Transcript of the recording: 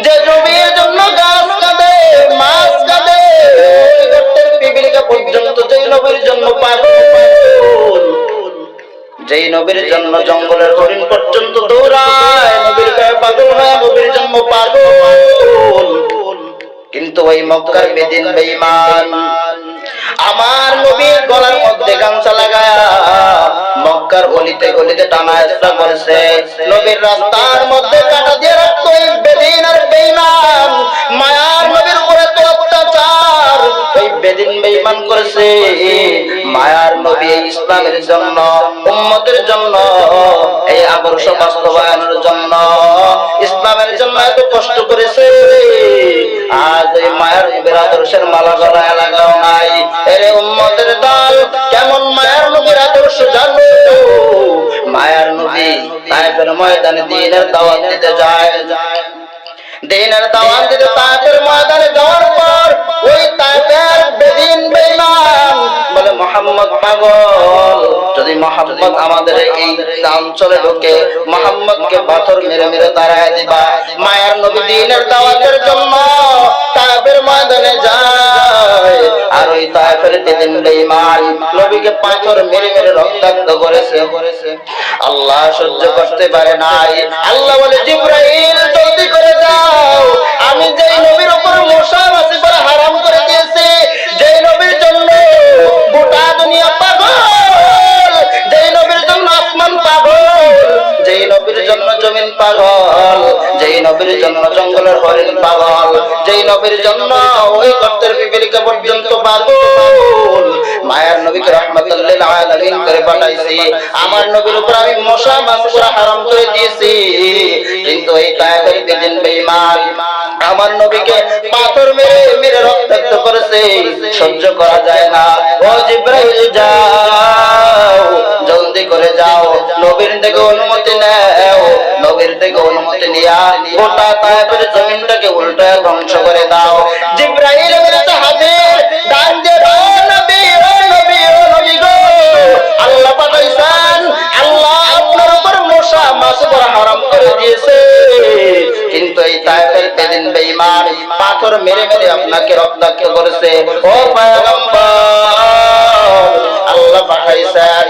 যে জমির জন্য গাছ কাঁদে, মাছ কাঁদে, ওই গর্তের পিপিলিকা পর্যন্ত যেই নবীর জন্য পাগল, যেই নবীর জন্য জঙ্গলের হরিণ পর্যন্ত দৌড়ায়, নবীর গায়ে পাগল হয়, নবীর জন্য পাগল। কিন্তু ওই মক্কার বেদিন বেঈমান আমার নবীর গলার মধ্যে গামছা লাগায়া মক্কার গলিতে গলিতে টানা হেঁচড়া করেছে, নবীর রাস্তার মধ্যে কাটা দিয়ে রাখতো ওই বেদিন আর বেঈমান। মায়ার নবীর উপরে তো অত্যাচার ওই বেদিন বেঈমান করেছে। মায়ার নবী ইসলামের জন্য, উম্মতের জন্য, এই আদর্শ বাস্তবায়নের জন্য, ইসলামের জন্য এত কষ্ট করেছে। আজ এই মায়ার নবীর আদর্শের মালা গলায় লাগাও নাই। এরে উম্মতের দল, কেমন মায়ার নবীর আদর্শ জানো? মায়ার নবী তায়েফের ময়দানে দ্বীনের দাওয়াত দিতে যায়। দ্বীনের দাওয়াত দিতে তায়েফের ময়দানে যাওয়ার পর ওই তায়েফের বেদিন বেঈমান বলে, মুহাম্মদ পাগল, যদি মুহাম্মদ আমাদের এই অঞ্চলে ঢোকে মুহাম্মদকে পাথর মেরে মেরে তাড়ায় দিবা। মায়ার নবী দ্বীনের দাওয়াতের জন্য তায়েফের ময়দানে যায়, আর ওই তায়েফের বেদিন বেঈমান নবীকে পাথর মেরে মেরে রক্তাক্ত করেছে। আল্লাহ সহ্য করতে পারে নাই। আল্লাহ বলে, জিবরাইল জলদি করে যাও, আমি যেই নবীর উপর মশা মাছি করা হারাম করে দিয়েছি, যেই নবীর জন্য গোটা দুনিয়া পাগল, যেই নবীর জন্য আসমান পাগল, যেই নবীর জন্য জমিন পাগল, যেই নবীর জন্য জঙ্গলের হরিণ পাগল, যেই নবীর জন্য ওই গর্তের পিপিলিকা পর্যন্ত পাগল, মায়ার নবীকে রাহমাতুল লিল আলামিন করে পাঠাইছি। আমার নবীর উপর আমি মশা মাছি করা হারাম করে দিয়েছি, কিন্তু এই তায়েফের বেদিন বেঈমান আমার নবীকে পাথর মেরে মেরে রক্তাক্ত করেছে, সহ্য করা যায় না। ও জিবরাইল যাও, জলদি করে যাও, নবীর থেকে অনুমতি নাও, নবীর থেকে অনুমতি নিয়া গোটা তায়েফের জমিনটাকে উল্টায় ধ্বংস করে দাও। জিবরাইল বলতে হবে, ডান দিয়ে ও নবী, ও নবী, ও নবী গো, আল্লাহ পাঠাইছেন, আল্লাহ আপনার উপর মশা মাছি করা হারাম করে দিয়েছে, কিন্তু এই তায়েফের বেদিন বেঈমান পাথর মেরে মেরে আপনাকে রক্তাক্ত করেছে। ও পয়গম্বর, আল্লাহ পাঠাইছেন।